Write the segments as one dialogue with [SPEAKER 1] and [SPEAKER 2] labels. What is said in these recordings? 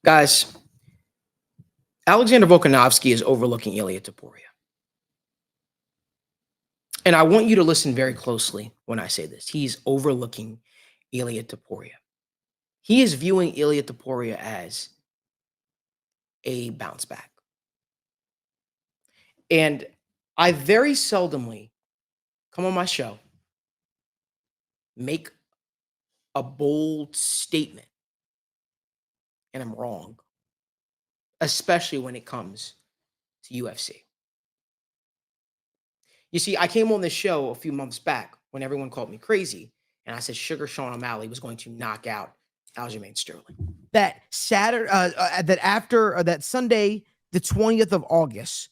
[SPEAKER 1] Guys, Alexander Volkanovski is overlooking Ilia Topuria. And I want you to listen very closely when I say this. He's overlooking Ilia Topuria. He is viewing Ilia Topuria as a bounce back. And I very seldomly come on my show, make a bold statement, and I'm wrong, especially when it comes to UFC. You see, I came on this show a few months back when everyone called me crazy, and I said Sugar Sean O'Malley was going to knock out Aljamain Sterling.
[SPEAKER 2] That Sunday, the 20th of August,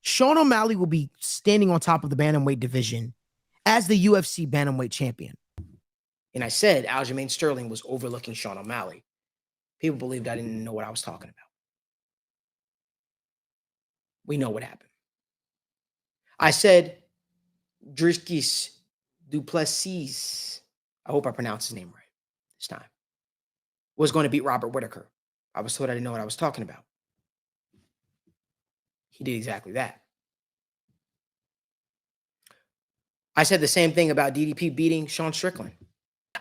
[SPEAKER 2] Sean O'Malley will be standing on top of the bantamweight division as the UFC bantamweight champion.
[SPEAKER 1] And I said Aljamain Sterling was overlooking Sean O'Malley. People believed I didn't know what I was talking about. We know what happened. I said Dricus Du Plessis, I hope I pronounced his name right this time, was going to beat Robert Whittaker. I was told I didn't know what I was talking about. He did exactly that. I said the same thing about DDP beating Sean Strickland.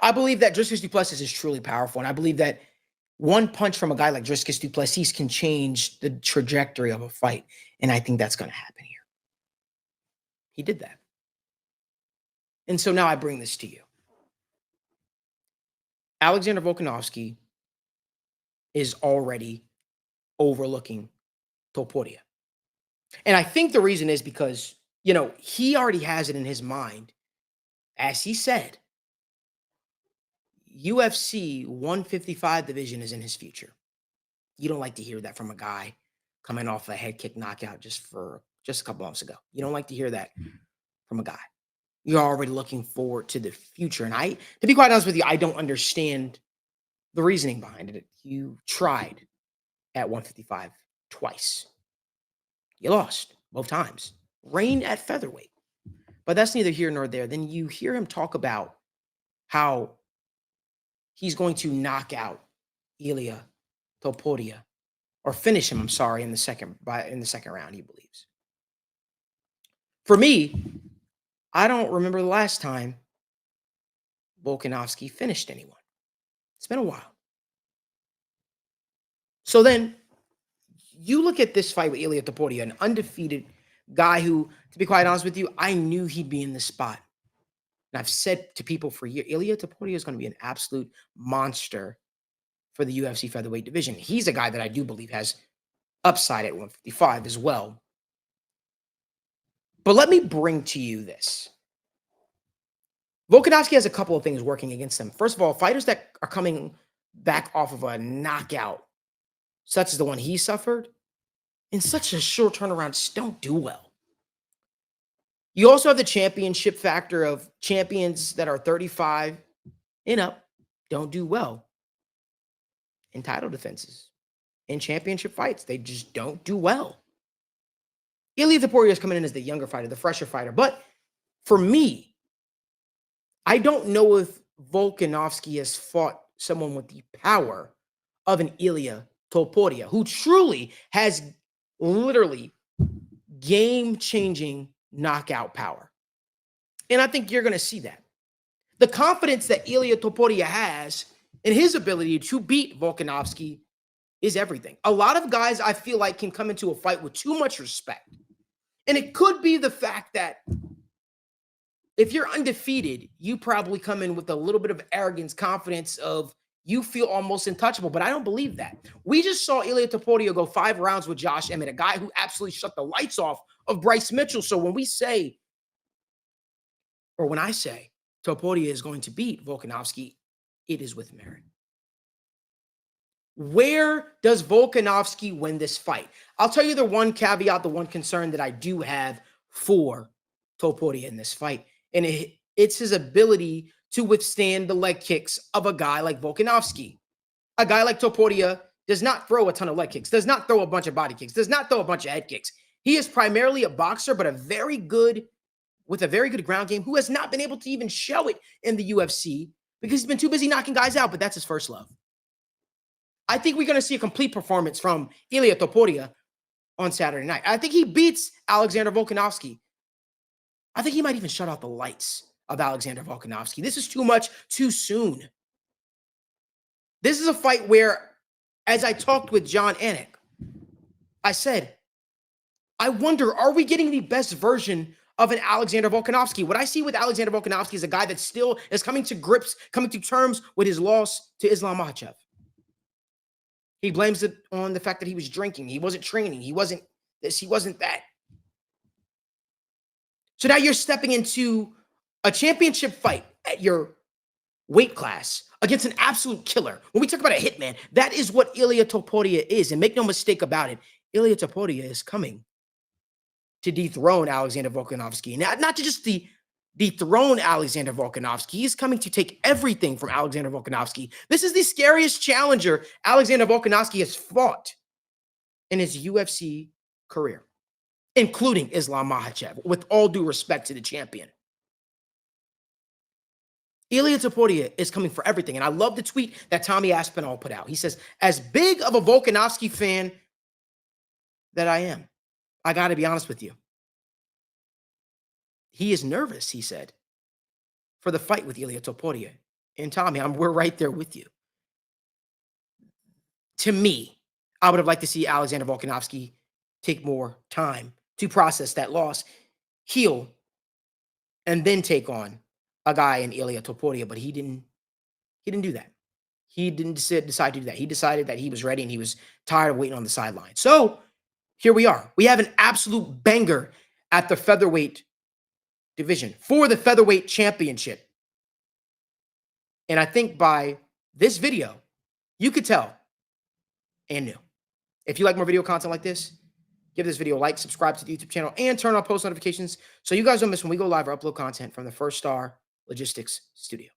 [SPEAKER 1] I believe that Dricus Du Plessis is truly powerful, and I believe that one punch from a guy like Dricus Du Plessis can change the trajectory of a fight, and I think that's going to happen here. He did that. And so now I bring this to you. Alexander Volkanovski is already overlooking Topuria. And I think the reason is because, he already has it in his mind. As he said, UFC 155 division is in his future. You don't like to hear that from a guy coming off a head kick knockout just a couple months ago. You don't like to hear that from a guy. You're already looking forward to the future. And to be quite honest with you, I don't understand the reasoning behind it. You tried at 155 twice. You lost both times. Reigned at featherweight. But that's neither here nor there. Then you hear him talk about how he's going to knock out Ilia Topuria, or finish him, in the second round, he believes. For me, I don't remember the last time Volkanovski finished anyone. It's been a while. So then you look at this fight with Ilia Topuria, an undefeated guy who, to be quite honest with you, I knew he'd be in this spot. And I've said to people for years, Ilia Topuria is going to be an absolute monster for the UFC featherweight division. He's a guy that I do believe has upside at 155 as well. But let me bring to you this. Volkanovski has a couple of things working against him. First of all, fighters that are coming back off of a knockout, such as the one he suffered, in such a short turnaround, just don't do well. You also have the championship factor of champions that are 35 and up don't do well in title defenses, in championship fights. They just don't do well. Ilia Topuria is coming in as the younger fighter, the fresher fighter. But for me, I don't know if Volkanovski has fought someone with the power of an Ilia Topuria, who truly has literally game-changing knockout power. And I think you're going to see that. The confidence that Ilia Topuria has in his ability to beat Volkanovski is everything. A lot of guys, I feel like, can come into a fight with too much respect. And it could be the fact that if you're undefeated, you probably come in with a little bit of arrogance, confidence of you feel almost untouchable. But I don't believe that. We just saw Ilia Topuria go 5 rounds with Josh Emmett, a guy who absolutely shut the lights off of Bryce Mitchell. So when I say Topuria is going to beat Volkanovski, it is with merit. Where does Volkanovski win this fight? I'll tell you the one caveat, the one concern that I do have for Topuria in this fight, and it's his ability to withstand the leg kicks of a guy like Volkanovski. A guy like Topuria does not throw a ton of leg kicks, does not throw a bunch of body kicks, does not throw a bunch of head kicks. He is primarily a boxer, but with a very good ground game, who has not been able to even show it in the UFC because he's been too busy knocking guys out, but that's his first love. I think we're going to see a complete performance from Ilia Topuria on Saturday night. I think he beats Alexander Volkanovski. I think he might even shut out the lights of Alexander Volkanovski. This is too much too soon. This is a fight where, as I talked with John Anik, I said, I wonder, are we getting the best version of an Alexander Volkanovski? What I see with Alexander Volkanovski is a guy that still is coming to terms with his loss to Islam Makhachev. He blames it on the fact that he was drinking. He wasn't training. He wasn't this. He wasn't that. So now you're stepping into a championship fight at your weight class against an absolute killer. When we talk about a hitman, that is what Ilia Topuria is. And make no mistake about it, Ilia Topuria is coming to dethrone Alexander Volkanovski. Not to just dethrone Alexander Volkanovski. He's coming to take everything from Alexander Volkanovski. This is the scariest challenger Alexander Volkanovski has fought in his UFC career, including Islam Makhachev, with all due respect to the champion. Ilia Topuria is coming for everything. And I love the tweet that Tommy Aspinall put out. He says, as big of a Volkanovski fan that I am, I got to be honest with you. He is nervous, he said, for the fight with Ilia Topuria. And Tommy, we're right there with you. To me, I would have liked to see Alexander Volkanovski take more time to process that loss, heal, and then take on a guy in Ilia Topuria. But he didn't do that. He didn't decide to do that. He decided that he was ready and he was tired of waiting on the sideline. So here we are. We have an absolute banger at the featherweight division for the featherweight championship. And I think by this video, you could tell and knew. If you like more video content like this, give this video a like, subscribe to the YouTube channel, and turn on post notifications so you guys don't miss when we go live or upload content from the First Star Logistics Studio.